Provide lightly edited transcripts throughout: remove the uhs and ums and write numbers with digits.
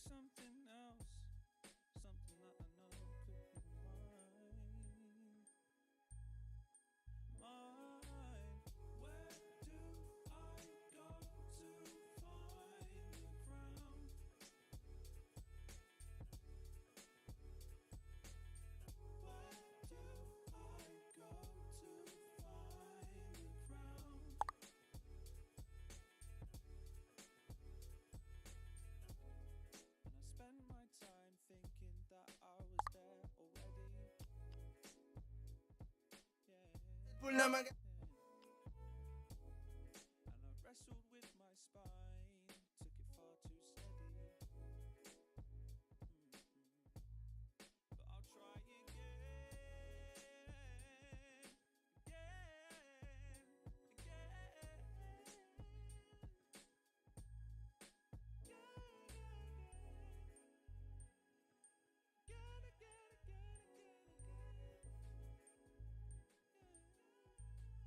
something else, something that I know could be mine. Mine. Where do I go to find the crown? Where do I go to find the crown? And I spend my time thinking that I was there already. Yeah. And I wrestled with my spine, took it far too steady. But I'll try again, again, again, again, again, again, again, again.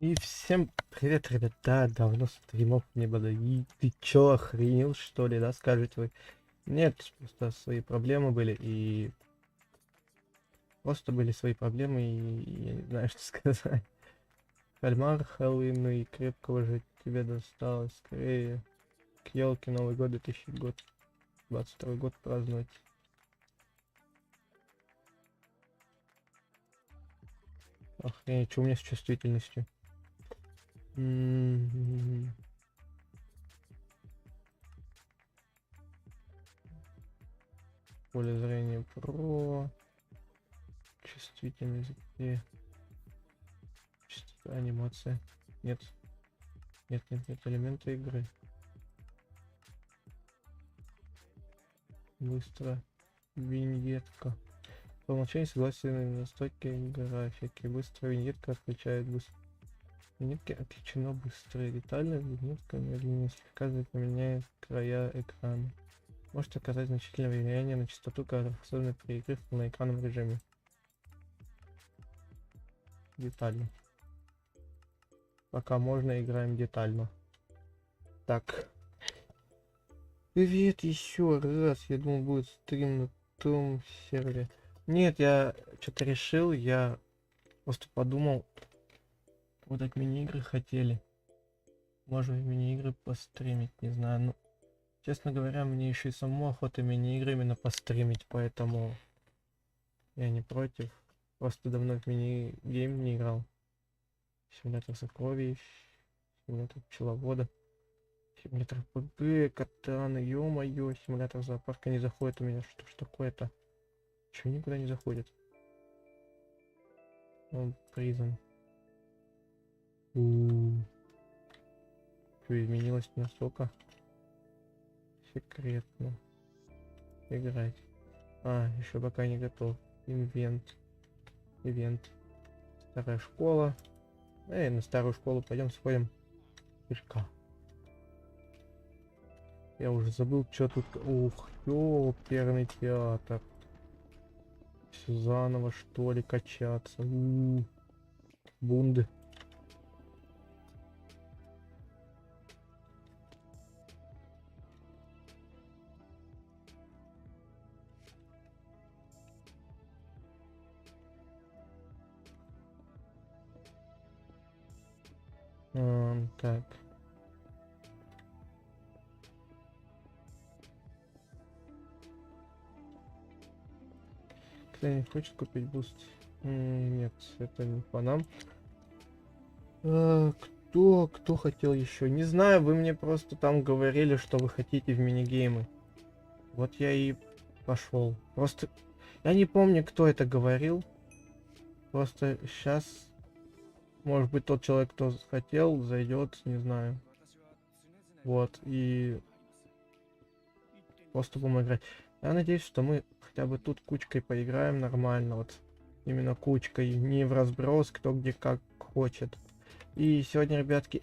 И всем привет, ребята, давно стримов не было. И ты чё, охренел, что ли, да, скажете вы? Нет, просто свои проблемы были, и просто были свои проблемы, и я не знаю, что сказать. Кальмар, Хэллоуин, и крепкого же тебе досталось. Скорее, к елке Новый год 2022 год праздновать. Охренеть, что у меня с чувствительностью? М-м-м. Поле зрения про... Чувствительность где? Частота анимация. Нет. Нет, элементы игры. Быстро. Виньетка. По умолчанию согласен настройки графики. Быстрая виньетка отключает быстро. Виньетки отключено быстрое. Детально виньетка медленнее слегка поменяет края экрана. Может оказать значительное влияние на частоту кадров, особенно при игре в полноэкранном режиме. Детально. Пока можно, играем детально. Так. Привет еще раз. Я думал, будет стрим на том сервере. Нет, я что-то решил, я просто подумал, вот так мини-игры хотели. Можно мини-игры постримить, не знаю. Ну, честно говоря, мне еще и самому охота мини-игры именно постримить, поэтому я не против. Просто давно в мини-гейм не играл. Симулятор сокровищ, симулятор пчеловода, симулятор ПГ, катана, ё-моё, симулятор зоопарка не заходит у меня. Что ж такое-то? Чего никуда не заходит? Он призван. Что изменилось настолько? Секретно. Играть. Еще пока не готов. Инвент. Ивент. Старая школа. На старую школу пойдем сходим. Пешка. Я уже забыл, что тут. Ух, оперный театр. Все заново, что ли, качаться. Бунды. Так. Кто-нибудь хочет купить буст? Нет, это не по нам. Кто хотел еще? Не знаю, вы мне просто там говорили, что вы хотите в минигеймы. Вот я и пошел. Просто я не помню, кто это говорил. Просто сейчас, может быть, тот человек, кто хотел, зайдет, не знаю. Вот, и просто будем играть. Я надеюсь, что мы хотя бы тут кучкой поиграем нормально. Вот именно кучкой, не в разброс, кто где как хочет. И сегодня, ребятки,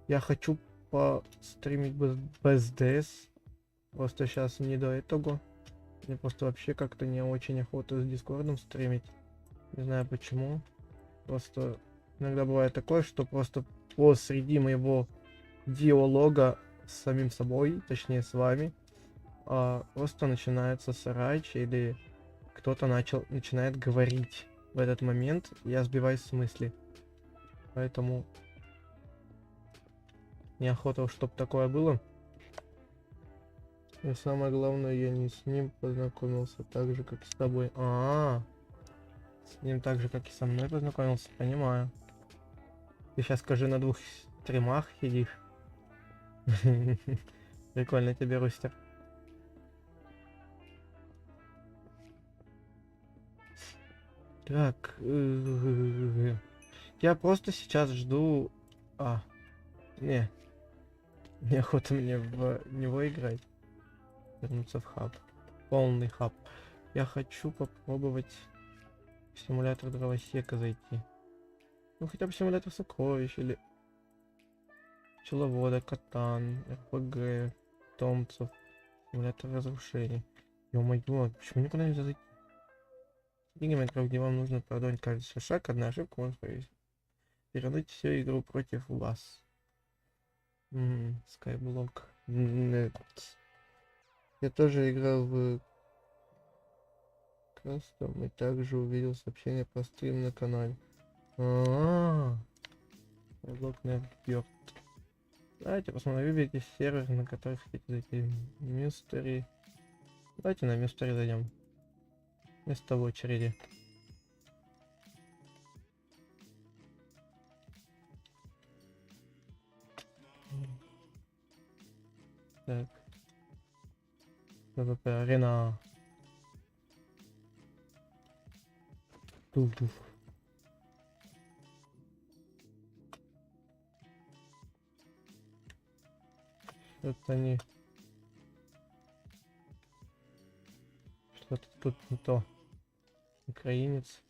я хочу постримить без ДС. Просто сейчас не до этого. Мне просто вообще как-то не очень охота с Дискордом стримить. Не знаю почему. Просто иногда бывает такое, что просто посреди моего диалога с самим собой, точнее с вами, просто начинается срач или кто-то начинает говорить в этот момент, я сбиваюсь с мысли. Поэтому неохота, чтобы такое было. И самое главное, я не с ним познакомился так же, как и с тобой. С ним так же, как и со мной познакомился, понимаю. Ты сейчас, скажи, на 2 стримах сидишь. Прикольно тебе, Рустер. Так. Я просто сейчас жду... Не. Неохота мне в него играть. Вернуться в хаб. Полный хаб. Я хочу попробовать в симулятор дровосека зайти. Ну хотя бы симулятор сокровищ или пчеловода, катан, РПГ, томцев, симулятор разрушений. Ё-моё, почему никуда нельзя зайти? Гигаметров, где вам нужно продолжить каждый шаг, одна ошибка может повесить. вернуть всю игру против вас. Skyblock. Нет. Я тоже играл в Custom и также увидел сообщение про стрим на канале. Skyblock Network. Давайте посмотрим, выберите сервер, на который хотите зайти. Mystery. Давайте на Mystery зайдем. Место в очереди. Так. ПВП арена. Туф-туф. Что-то не... Что-то тут не то. Украинец.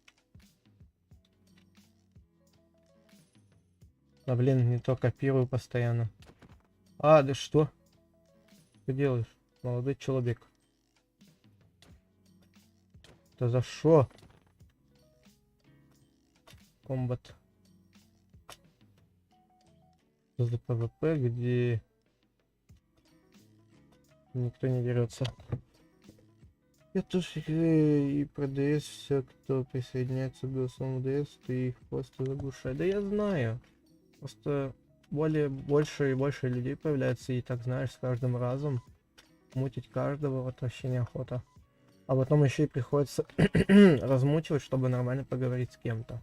А блин, не то копирую постоянно. А, да что? Что делаешь, молодой человек? Да за что? Комбат. За ПВП, где никто не дерется. Я тоже играю и про ДС, все, кто присоединяется к голосовому ДС, ты их просто заглушай. Да я знаю. Просто больше и больше людей появляется, и так знаешь, с каждым разом мутить каждого вот вообще неохота. А потом еще и приходится размучивать, чтобы нормально поговорить с кем-то.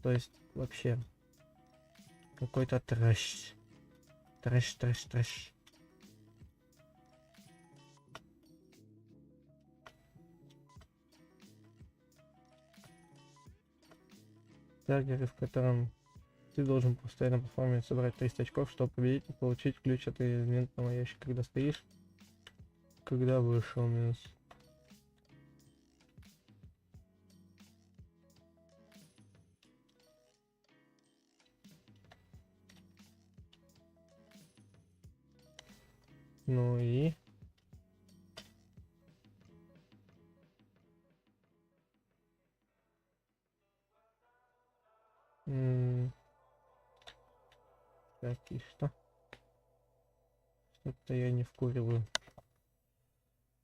То есть вообще какой-то трэш. Трэш. Таргеры, в котором ты должен постоянно по форме собрать 300 очков, чтобы победить и получить ключ от элементного ящика, когда стоишь. Когда вышел минус. Ну и... Так, и что? Что-то я не вкуриваю.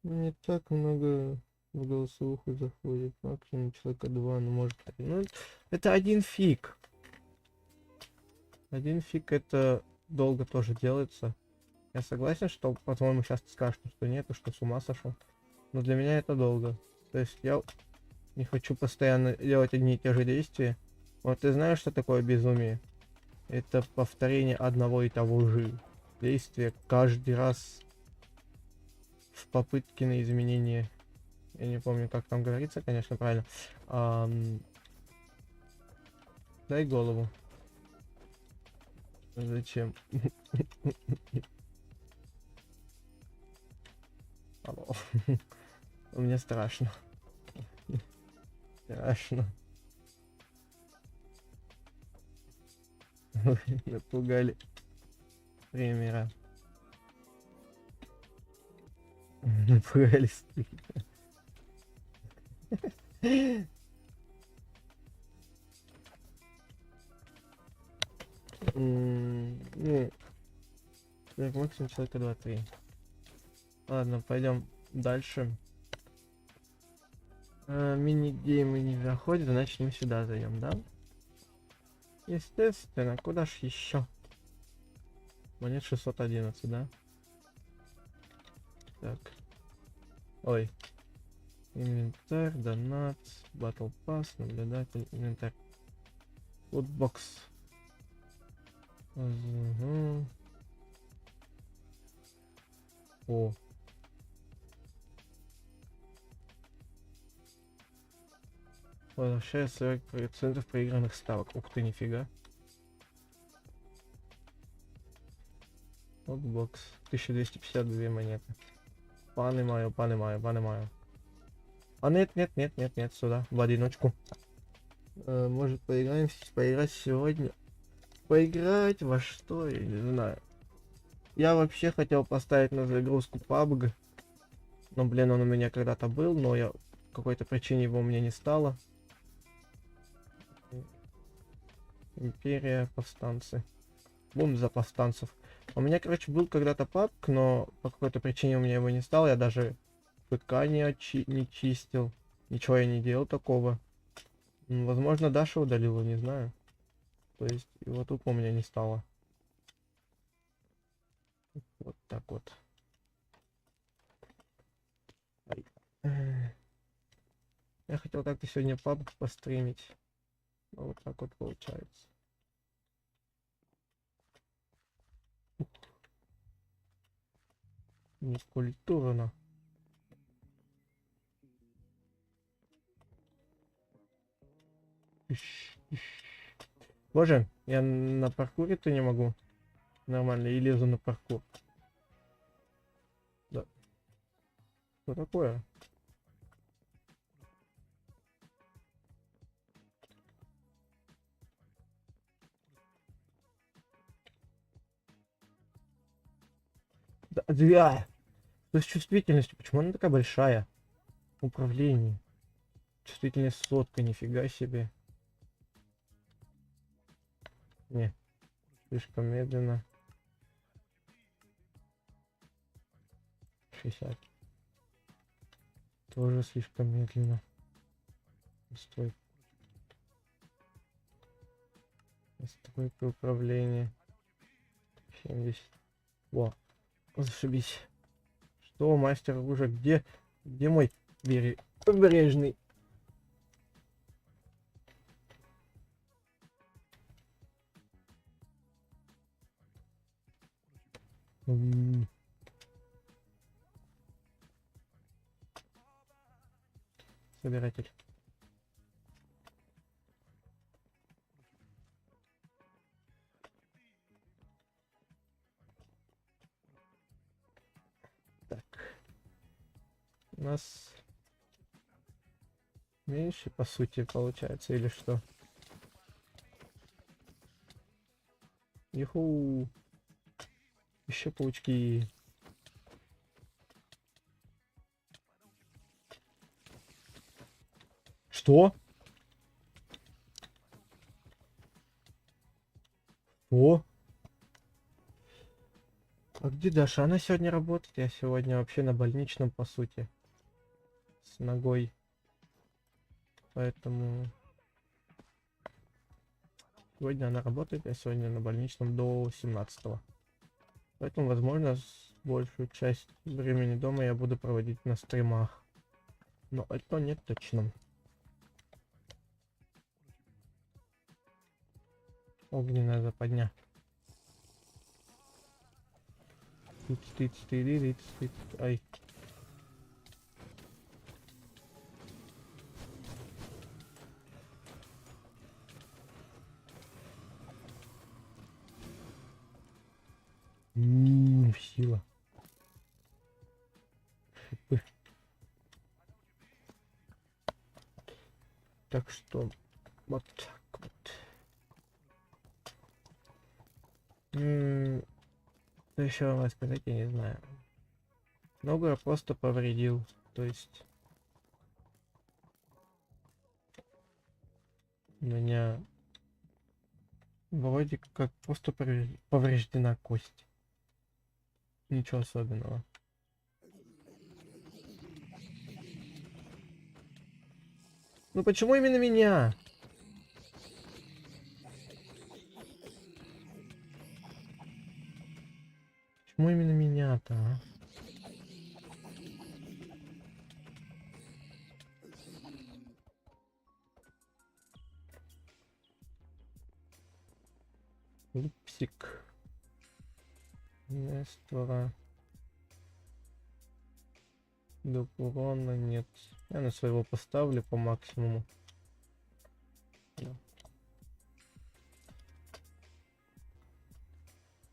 Не так много в голосовуху заходит. Максимум человека 2, ну может... Ну, это один фиг. Один фиг это долго тоже делается. Я согласен, что, по-твоему, сейчас ты скажешь, что нет, что с ума сошел. Но для меня это долго. То есть я не хочу постоянно делать одни и те же действия. Вот ты знаешь, что такое безумие? Это повторение одного и того же действия каждый раз в попытке на изменение. Я не помню, как там говорится, конечно, правильно. Дай голову. Зачем? Алло. Мне страшно. Страшно. Напугали примера. Напугались. Ну, так, максимум человека 2-3. Ладно, пойдем дальше. Мини-геймы не заходят, значит мы сюда зайдем, да? Естественно, куда ж еще? Монет 611, да? Так. Ой. Инвентарь, донат, батл пасс, наблюдатель, инвентарь. Лутбокс. Угу. О. Возвращает 40% проигранных ставок. Ух ты, нифига. Лутбокс. 1252 монеты. Понимаю. А нет, сюда, в одиночку. Может поиграть сегодня? Поиграть во что? Я не знаю. Я вообще хотел поставить на загрузку PUBG. Но, блин, он у меня когда-то был, но я по какой-то причине его у меня не стало. Империя, повстанцы. Бум за повстанцев. У меня, короче, был когда-то папк, но по какой-то причине у меня его не стало. Я даже ПК не чистил. Ничего я не делал такого. Возможно, Даша удалила, не знаю. То есть его тут у меня не стало. Вот так вот. Ай. Я хотел так-то сегодня папку постримить. Но вот так вот получается. Некультурно. Боже, я на паркуре-то не могу нормально и лезу на паркур. Да. Что такое? Да, что с чувствительностью? Почему она такая большая? Управление. Чувствительность сотка, нифига себе. Не, слишком медленно. 60. Тоже слишком медленно. Стой. Настройка управления. 70. Во. Зашибись. Что, мастер оружия? Где мой побережный? Собиратель. Так. У нас меньше, по сути, получается, или что? Юху. Еще паучки. Что? О! А где Даша? Она сегодня работает. Я сегодня вообще на больничном, по сути. С ногой. Поэтому... Сегодня она работает, я сегодня на больничном до 17-го. Поэтому, возможно, большую часть времени дома я буду проводить на стримах. Но это не точно. Огненная западня. Ай. Сила. Шипы. Так что вот так вот. Что еще вам рассказать, я не знаю. Много просто повредил. То есть у меня вроде как просто повреждена кость. Ничего особенного. Ну почему именно меня? Почему именно меня-то, а? Лупсик. Нестора. До урона нет. Я на своего поставлю по максимуму. Да.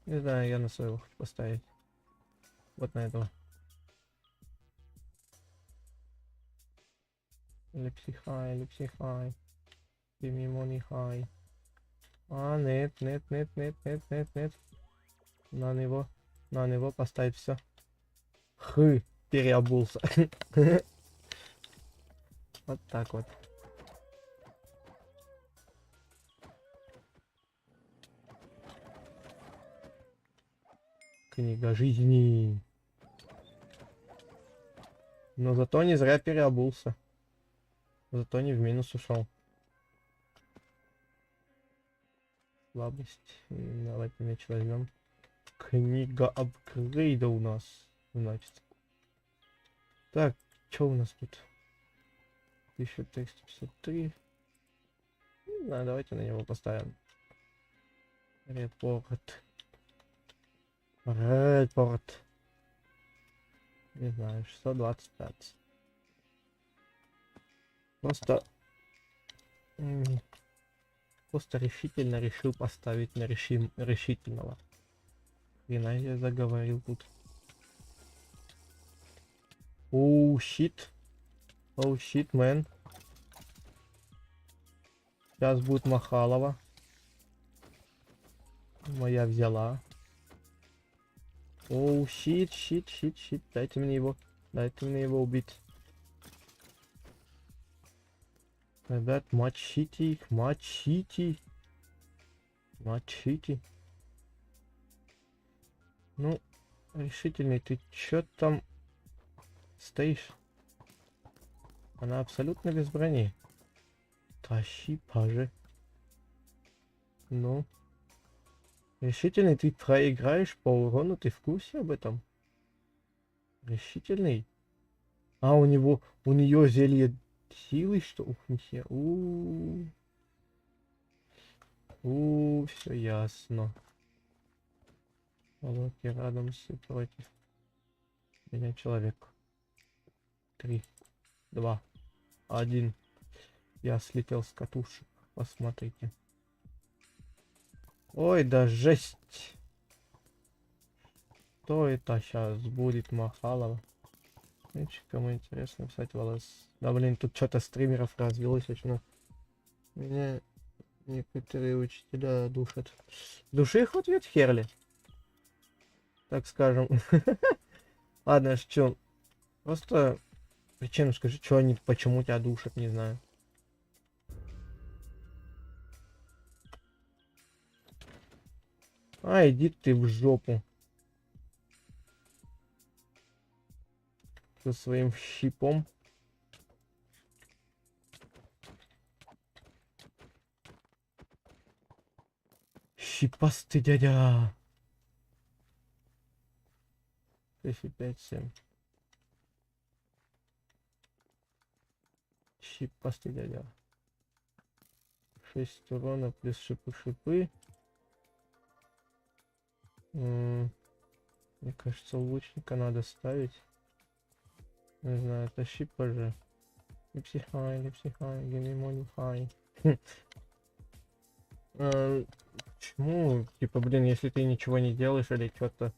Не знаю, я на своего хочу поставить. Вот на этого. Лепсихай, лепсихай. Give me money high. А, нет. На него поставить все. Переобулся. Вот так вот. Книга жизни. Но зато не зря переобулся. Зато не в минус ушел. Слабость. Давайте меч возьмем. Книга апгрейда у нас, значит. Так, что у нас тут? 1353. Да, давайте на него поставим. Репорт. Репорт. Не знаю, 625. Просто... Просто решительно решил поставить на решительного. Хрена я заговорил тут. Оу, щит. Оу, щит, мэн. Сейчас будет Махалова. Моя взяла. Оу, щит, щит, щит, щит. Дайте мне его. Дайте мне его убить. Ребят, мочите их, мочите. Мочите. Ну, решительный, ты чё там стоишь? Она абсолютно без брони. Тащи, паже. Ну. Решительный, ты проиграешь по урону, ты в курсе об этом? Решительный. А, у нее зелье силы, что? Ух, нихера. Все ясно. Локи Радамсы против меня человек. 3, 2, 1. Я слетел с катушек. Посмотрите. Ой, да жесть. Что это сейчас будет, Махалова? Кому интересно, кстати, волос. Да блин, тут что-то стримеров развелось очень. Меня некоторые учителя душат. Души их в ответ херли. Так скажем. Ладно, что? Просто причину скажи, что они, почему тебя душат, не знаю. А, иди ты в жопу. Со своим щипом. Щипастый дядя. 5, 7. Щипастый дядя. 6 урона плюс шипы. Мне кажется, лучника надо ставить. Не знаю, это щипа же. Липсихай, гемимони хай. Почему? Типа, блин, если ты ничего не делаешь или что-то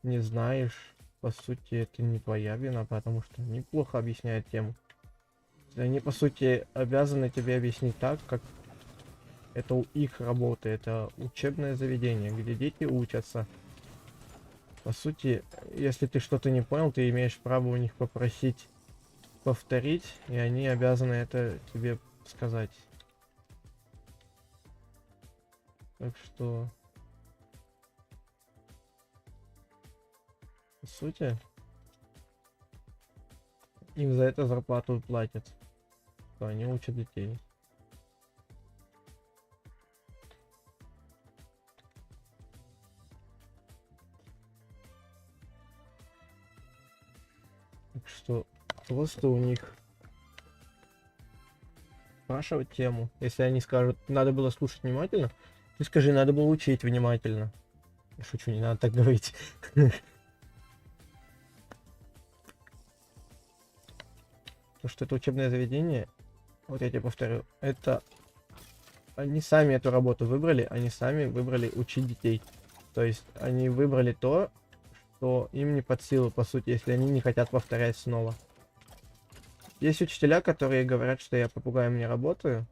не знаешь, по сути, это не твоя вина, потому что неплохо объясняют тему. Они, по сути, обязаны тебе объяснить так, как это у их работы. Это учебное заведение, где дети учатся. По сути, если ты что-то не понял, ты имеешь право у них попросить повторить, и они обязаны это тебе сказать. Так что... По сути, им за это зарплату платят. Что они учат детей. Так что просто у них спрашивать тему. Если они скажут, надо было слушать внимательно, ты скажи, надо было учить внимательно. Я шучу, не надо так говорить. Потому что это учебное заведение, вот я тебе повторю, это они сами эту работу выбрали, они сами выбрали учить детей. То есть они выбрали то, что им не под силу, по сути, если они не хотят повторять снова. Есть учителя, которые говорят, что я попугаем не работаю,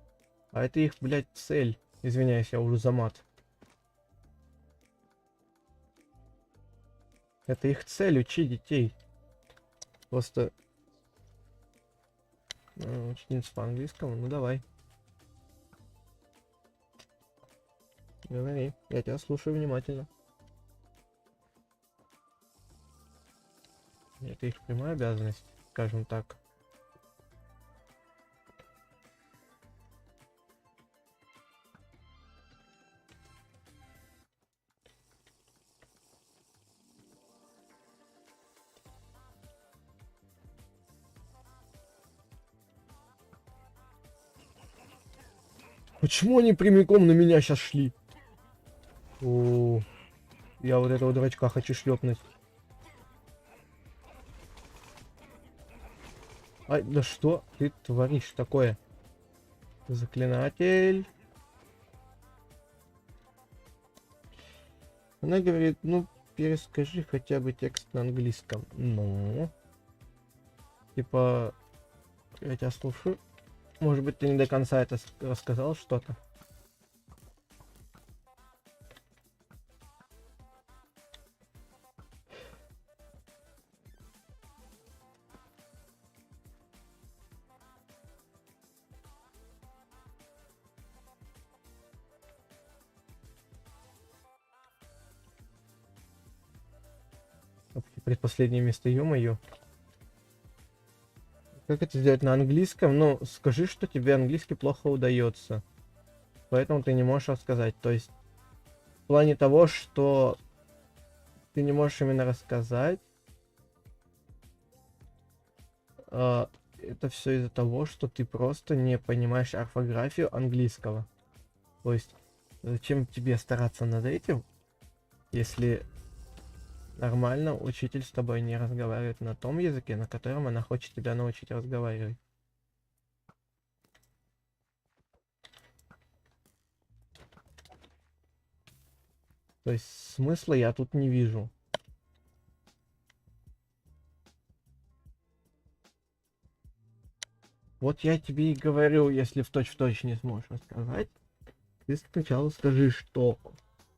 а это их, блядь, цель. Извиняюсь, я уже за мат. Это их цель, учить детей. Просто... ученица по английскому, ну давай. Говори, я тебя слушаю внимательно. это их прямая обязанность, скажем так. Почему они прямиком на меня сейчас шли? О, я вот этого дурачка хочу шлепнуть. Ай, да что ты творишь такое? Заклинатель. Она говорит, ну, перескажи хотя бы текст на английском. Ну. Типа, я тебя слушаю. Может быть, ты не до конца это рассказал что-то? Предпоследнее место, ё-моё. Как это сделать на английском? Ну, скажи, что тебе английский плохо удается. Поэтому ты не можешь рассказать. То есть, в плане того, что ты не можешь именно рассказать, это все из-за того, что ты просто не понимаешь орфографию английского. То есть, зачем тебе стараться над этим, если нормально учитель с тобой не разговаривает на том языке, на котором она хочет тебя научить разговаривать. То есть смысла я тут не вижу. Вот я тебе и говорю, если в точь-в-точь не сможешь рассказать, ты сначала скажи, что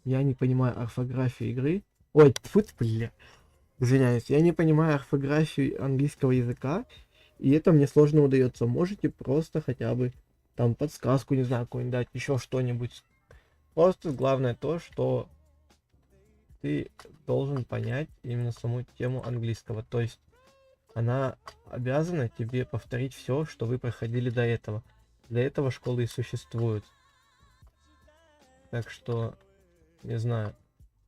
я не понимаю орфографию игры. Ой, тьфу ты, бля. Извиняюсь, я не понимаю орфографию английского языка, и это мне сложно удается. Можете просто хотя бы там подсказку, не знаю, какую-нибудь дать, еще что-нибудь. Просто главное то, что ты должен понять именно саму тему английского. То есть она обязана тебе повторить все, что вы проходили до этого. Для этого школы и существуют. Так что, не знаю,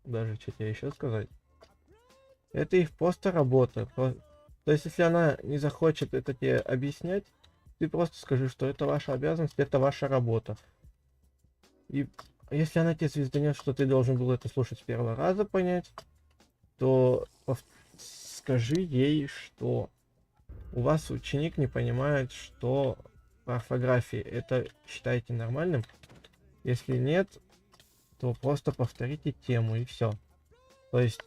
даже что тебе еще сказать. Это их просто работа. То есть, если она не захочет это тебе объяснять, ты просто скажи, что это ваша обязанность, это ваша работа. И если она тебе звезданет, что ты должен был это слушать с первого раза понять, то скажи ей, что у вас ученик не понимает, что по орфографии это считаете нормальным. Если нет, то просто повторите тему и все. То есть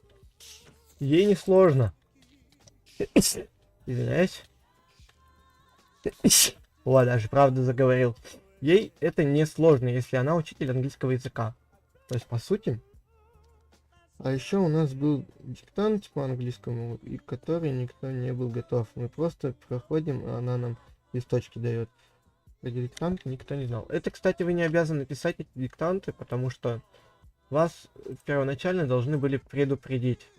ей не сложно. Извиняюсь. О, даже правду заговорил. Ей это не сложно, если она учитель английского языка. То есть, по сути. А еще у нас был диктант по английскому, и который никто не был готов. Мы просто проходим, а она нам листочки дает. Эти диктанты никто не знал. Это, кстати, вы не обязаны писать эти диктанты, потому что вас первоначально должны были предупредить,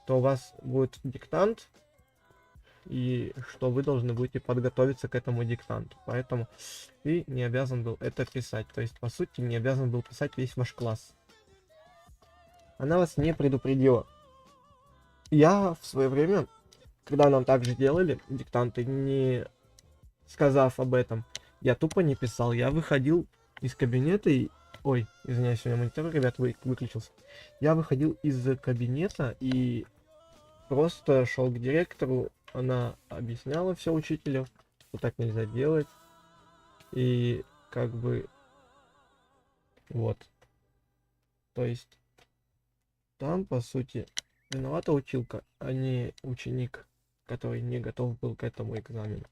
что у вас будет диктант, и что вы должны будете подготовиться к этому диктанту. Поэтому ты не обязан был это писать. То есть, по сути, не обязан был писать весь ваш класс. Она вас не предупредила. Я в свое время, когда нам также делали диктанты, не сказав об этом, я тупо не писал. Я выходил из кабинета и... Ой, извиняюсь, у меня монитор, ребят, выключился. Я выходил из кабинета и просто шел к директору. Она объясняла все учителю, что так нельзя делать. И как бы... Вот. То есть... Там, по сути, виновата училка, а не ученик, который не готов был к этому экзамену.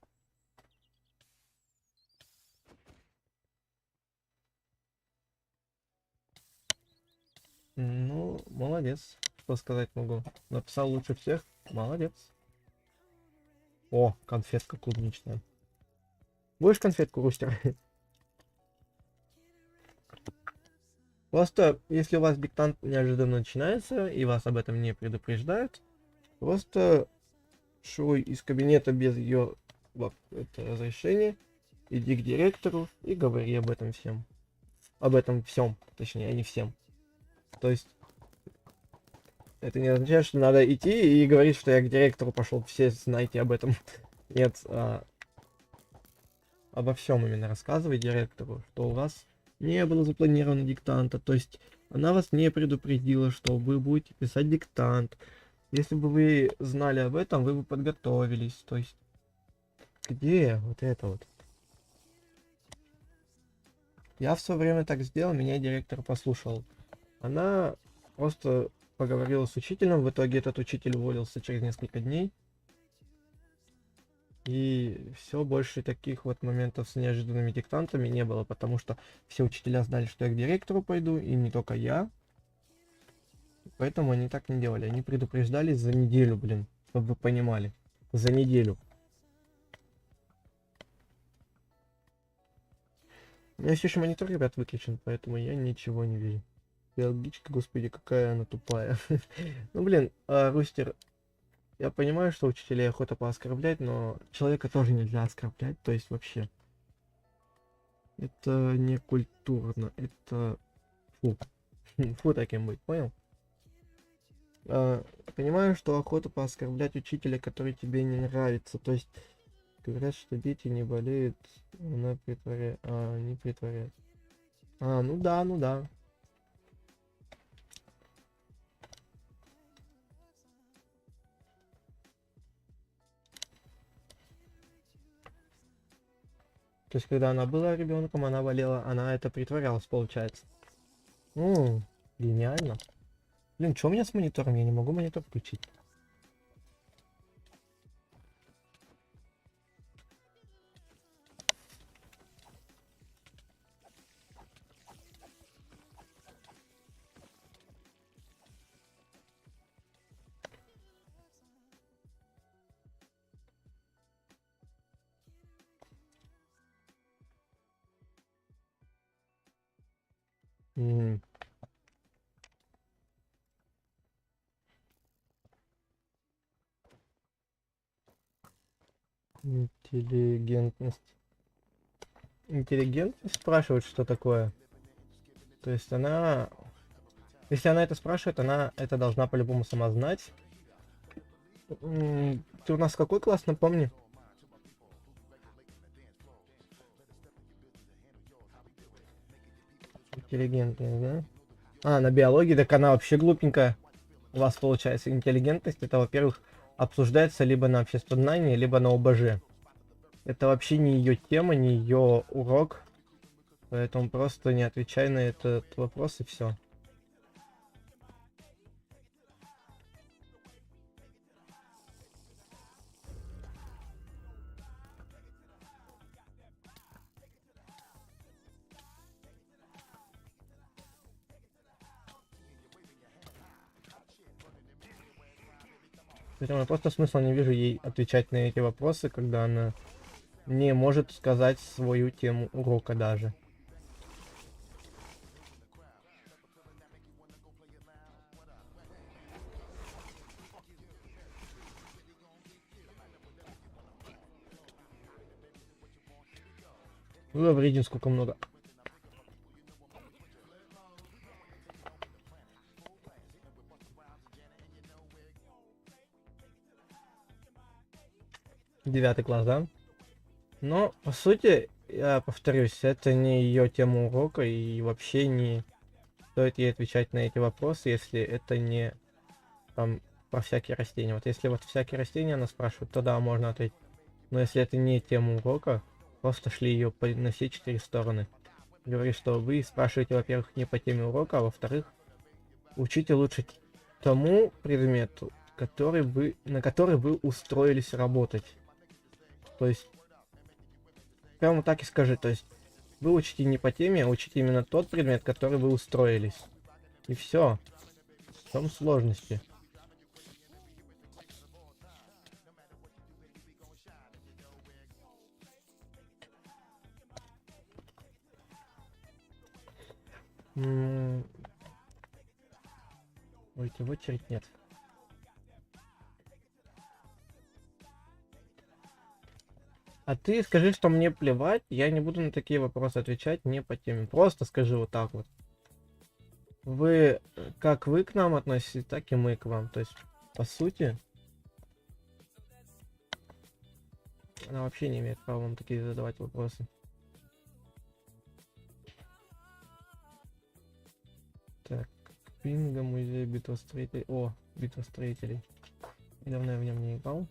Ну, молодец, что сказать могу. Написал лучше всех, молодец. О, конфетка клубничная. Будешь конфетку, Рустер? Просто, если у вас диктант неожиданно начинается, и вас об этом не предупреждают, просто шуруй из кабинета без ее разрешения, иди к директору и говори об этом всем. Об этом всем, точнее, а не всем. То есть, это не означает, что надо идти и говорить, что я к директору пошел, все знаете об этом. Нет, обо всем именно рассказывай директору, что у вас не было запланировано диктанта, то есть она вас не предупредила, что вы будете писать диктант. Если бы вы знали об этом, вы бы подготовились, то есть где вот это вот? Я в свое время так сделал, меня директор послушал. Она просто поговорила с учителем, в итоге этот учитель уволился через несколько дней. И все, больше таких вот моментов с неожиданными диктантами не было, потому что все учителя знали, что я к директору пойду, и не только я. Поэтому они так не делали. Они предупреждали за неделю, блин, чтобы вы понимали. За неделю. У меня все еще монитор, ребят, выключен, поэтому я ничего не вижу. Биологичка, господи, какая она тупая. Ну, блин, Рустер, я понимаю, что учителей охота пооскорблять, но человека тоже нельзя оскорблять, то есть вообще. Это не культурно, это... Фу. Фу таким быть, понял? Понимаю, что охота пооскорблять учителя, который тебе не нравится. То есть, говорят, что дети не болеют, она притворяет... не притворяет. Ну да, ну да. То есть, когда она была ребенком, она болела, она это притворялась, получается. Гениально. Блин, что у меня с монитором? Я не могу монитор включить. М, Интеллигентность. Интеллигентность спрашивает, что такое. То есть она... Если она это спрашивает, она это должна по-любому сама знать. Ты у нас какой класс, напомни? Интеллигентность, да? На биологии, так она вообще глупенькая. У вас получается интеллигентность, это, во-первых, обсуждается либо на общественном знании, либо на ОБЖ. Это вообще не ее тема, не ее урок. Поэтому просто не отвечай на этот вопрос и все. Поэтому я просто смысла не вижу ей отвечать на эти вопросы, когда она не может сказать свою тему урока даже. Вредин сколько много. Девятый класс, да? Но, по сути, я повторюсь, это не ее тема урока, и вообще не стоит ей отвечать на эти вопросы, если это не там про всякие растения. Вот если вот всякие растения она спрашивает, то да, можно ответить. Но если это не тема урока, просто шли ее на все четыре стороны. Говори, что вы спрашиваете, во-первых, не по теме урока, а во-вторых, учите лучше тому предмету, на который вы устроились работать. То есть, прямо так и скажи, то есть, вы учите не по теме, а учите именно тот предмет, который вы устроились. И все. В чем сложности? Ой, в очередь нет. А ты скажи, что мне плевать, я не буду на такие вопросы отвечать не по теме. Просто скажи вот так вот. Вы, как вы к нам относитесь, так и мы к вам. То есть, по сути, она вообще не имеет права вам такие задавать вопросы. Так, Пинга, музей битвостроителей. О, битвостроителей. Недавно я в нем не играл.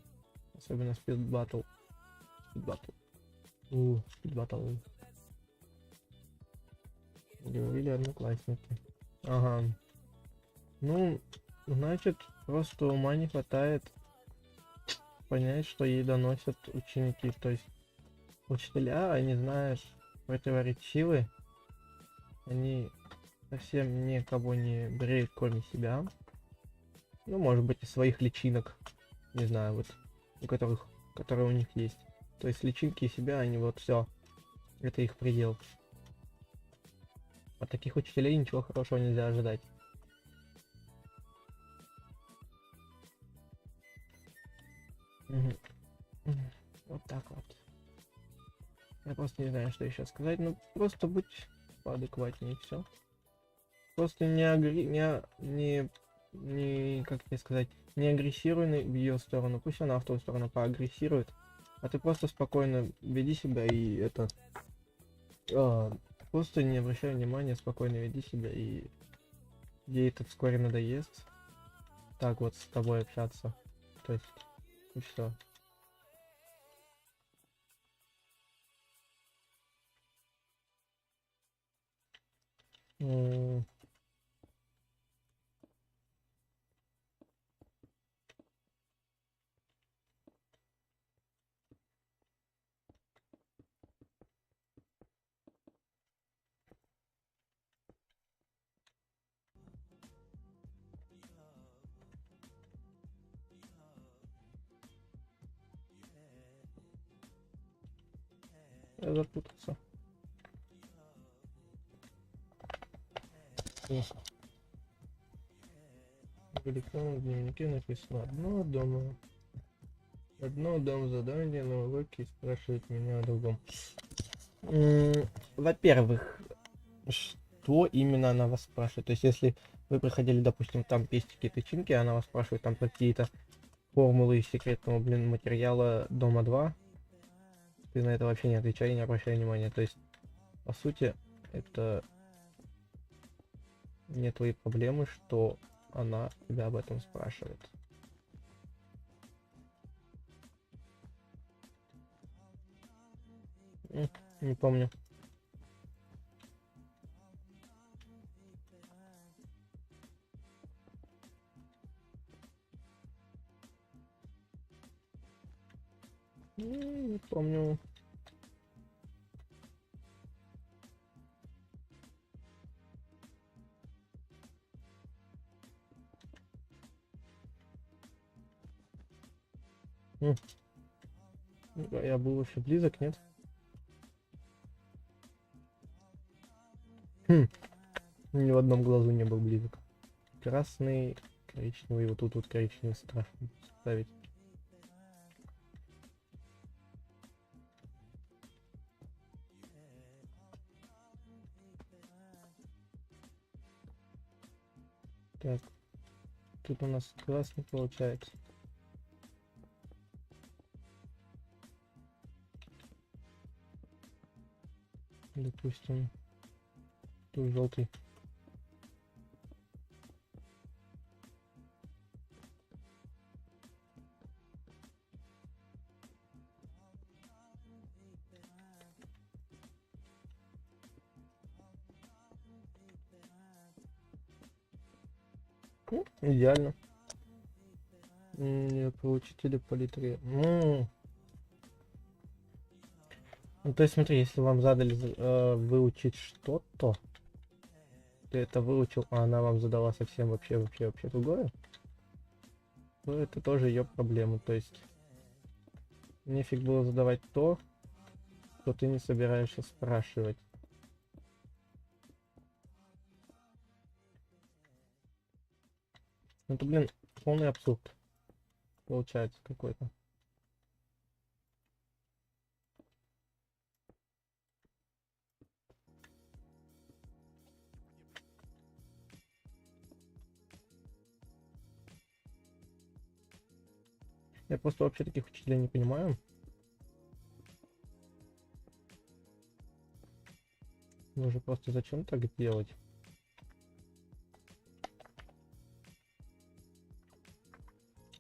Особенно Speed Battle. Speed Battle. Speed Battle. Говорили одноклассники. Ага. Ну, значит, просто ума не хватает понять, что ей доносят ученики. То есть учителя, они знают противоречивы. Они совсем никого не бреют, кроме себя. Ну, может быть, и своих личинок. Не знаю, вот, которые у них есть. То есть личинки себя, они вот все. Это их предел. От таких учителей ничего хорошего нельзя ожидать. Мгм. Вот так вот. Я просто не знаю, что еще сказать. Ну, просто будь поадекватнее, все. Просто как тебе сказать, не агрессируй в ее сторону. Пусть она в твою сторону поагрессирует. А ты просто спокойно веди себя и это... просто не обращай внимания, спокойно веди себя, и ей это вскоре надоест. Так вот с тобой общаться. То есть, и все. Я запутался. В электронном дневнике написано одно дом задание на уроке спрашивает меня о другом. Во-первых, что именно она вас спрашивает? То есть, если вы проходили, допустим, там пестики, тычинки, она вас спрашивает там про какие-то формулы секретного, материала Дома 2, ты на это вообще не отвечай и не обращай внимания. То есть, по сути, это не твои проблемы, что она тебя об этом спрашивает. Не помню. Не помню. Я был вообще близок, нет? Ни в одном глазу не был близок. Красный, коричневый, вот тут вот коричневый страшно ставить. Так, тут у нас красный получается. Допустим, тут желтый. Идеально. Не учителя по литре. Ну, то есть смотри, если вам задали выучить что-то, ты это выучил, а она вам задала совсем вообще другое, то это тоже ее проблема. То есть нефиг было задавать то, что ты не собираешься спрашивать. Это, блин, полный абсурд получается какой-то. Я просто вообще таких учителей не понимаю. Ну же просто зачем так делать?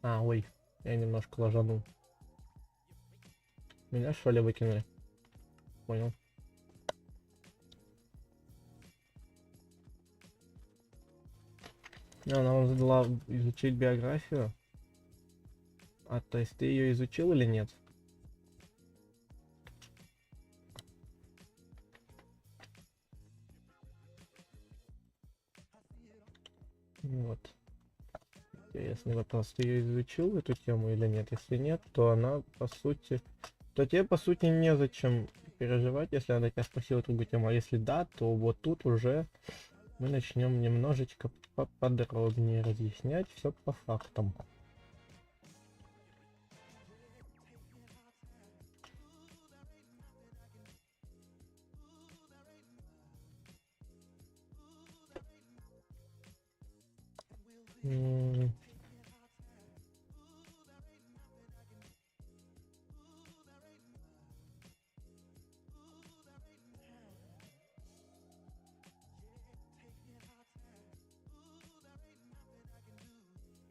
А, ой, я немножко ложанул. Меня что ли выкинули? Понял. Она вам задала изучить биографию. А то есть ты ее изучил или нет? Вот. Интересный вопрос. Ты ее изучил, эту тему, или нет? Если нет, то она, по сути... То тебе, по сути, незачем переживать, если она тебя спросила другую тему. А если да, то вот тут уже мы начнем немножечко поподробнее разъяснять все по фактам.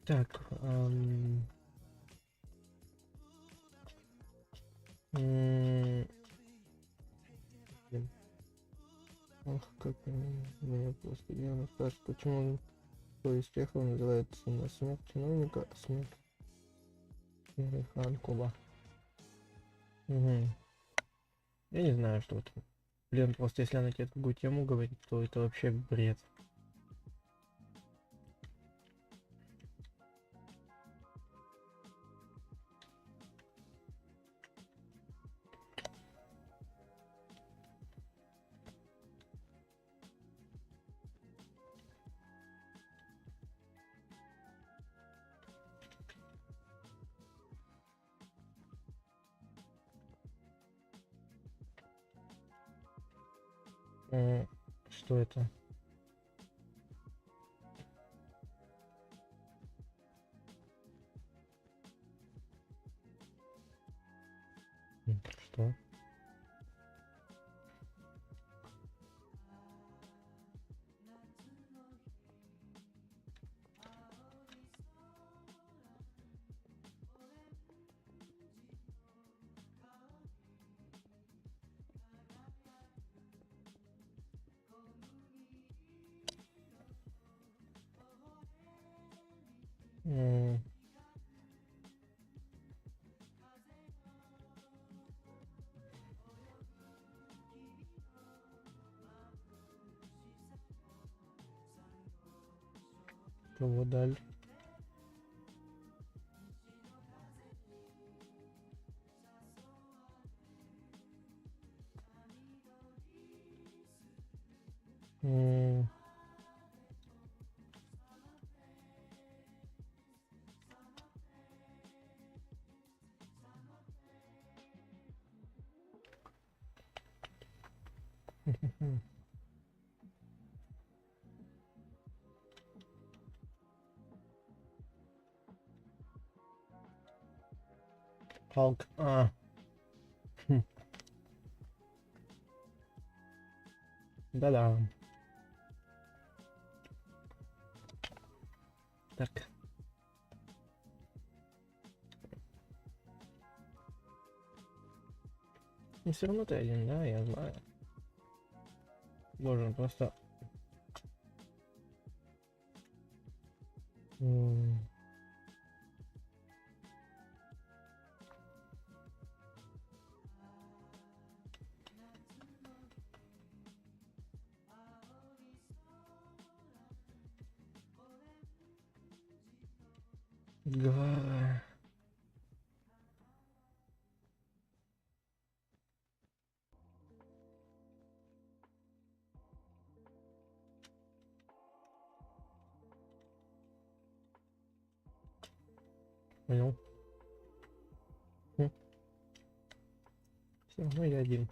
Так, блин. Ох, как меня постоянно спрашивают, почему кто из тех называется на смерть чиновника, а смерть хан Куба. Угу. Я не знаю, что это. Блин, просто если она тебе другую тему говорит, то это вообще бред. Что это? Что? Кого дальше? Халк. Да-да. Так. Ну, все равно ты один, да, я знаю. Боже, просто... Да. Понял. Все равно я один.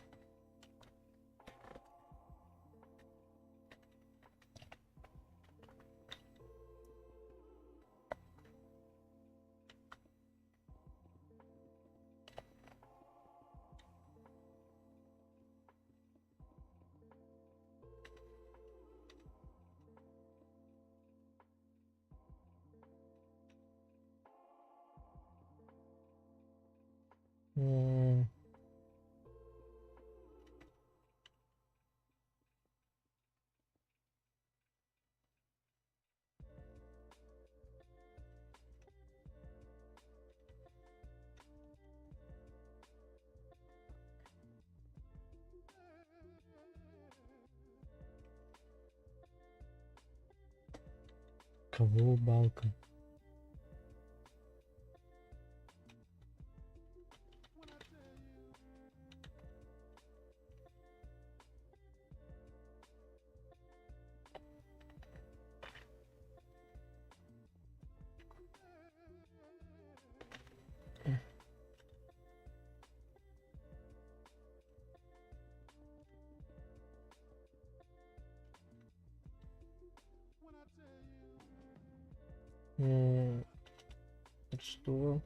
Кого балка? Что?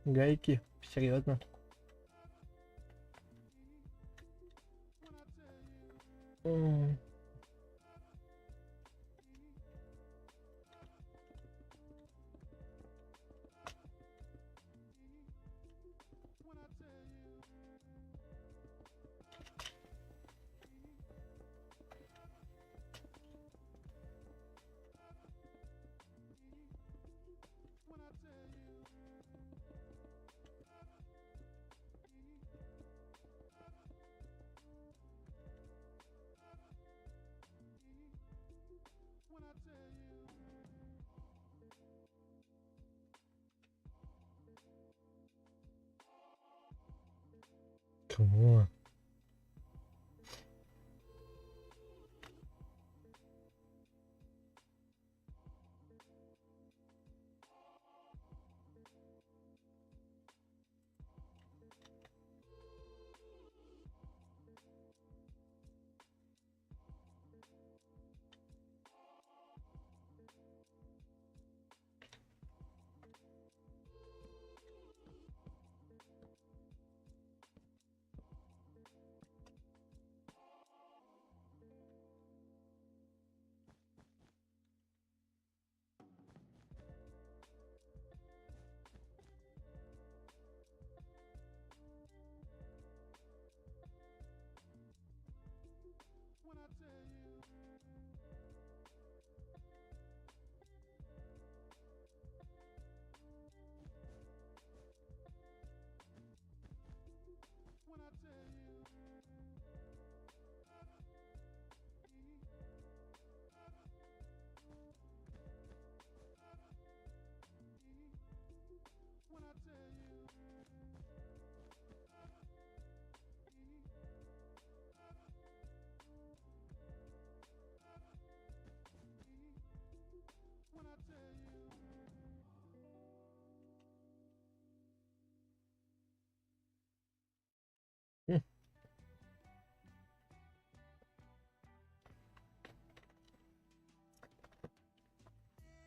Гайки? Серьезно? Кого?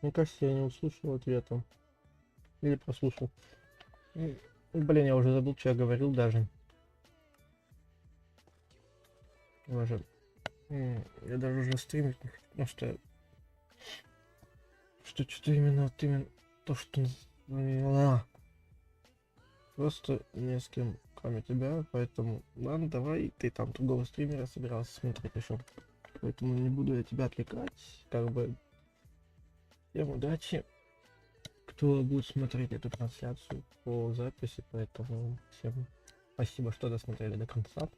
Мне кажется, я не услышал ответа. Или прослушал. Блин, я уже забыл, что я говорил даже. Я даже уже стримить не хочу, потому что что-то именно то, что просто не с кем, кроме тебя, поэтому ладно, давай, ты там другого стримера собирался смотреть еще, поэтому не буду я тебя отвлекать, как бы. Всем удачи, кто будет смотреть эту трансляцию по записи, поэтому всем спасибо, что досмотрели до конца.